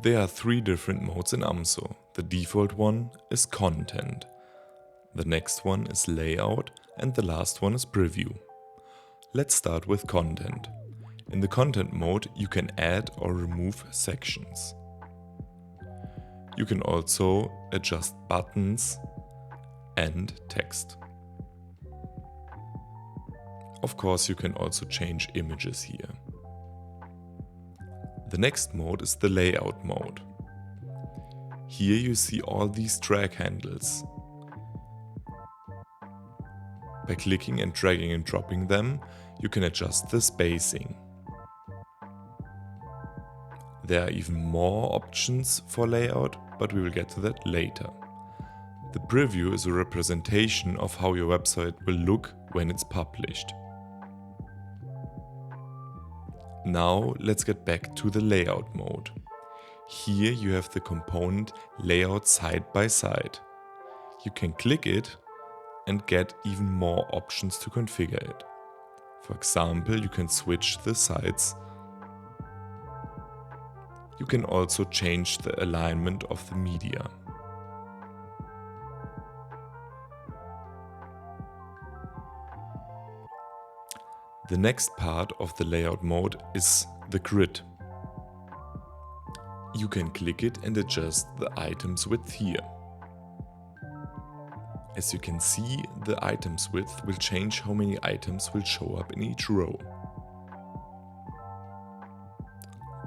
There are three different modes in Umso. The default one is Content, the next one is Layout, and the last one is Preview. Let's start with Content. In the Content mode, you can add or remove sections. You can also adjust buttons and text. Of course, you can also change images here. The next mode is the Layout mode. Here you see all these drag handles. By clicking and dragging and dropping them, you can adjust the spacing. There are even more options for layout, but we will get to that later. The preview is a representation of how your website will look when it's published. Now let's get back to the layout mode. Here you have the component layout side by side. You can click it and get even more options to configure it. For example, you can switch the sides. You can also change the alignment of the media. The next part of the layout mode is the grid. You can click it and adjust the items width here. As you can see, the items width will change how many items will show up in each row.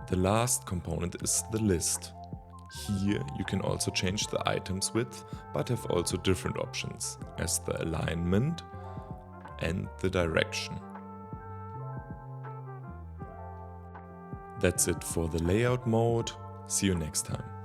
The last component is the list. Here you can also change the items width, but have also different options, as the alignment and the direction. That's it for the layout mode. See you next time.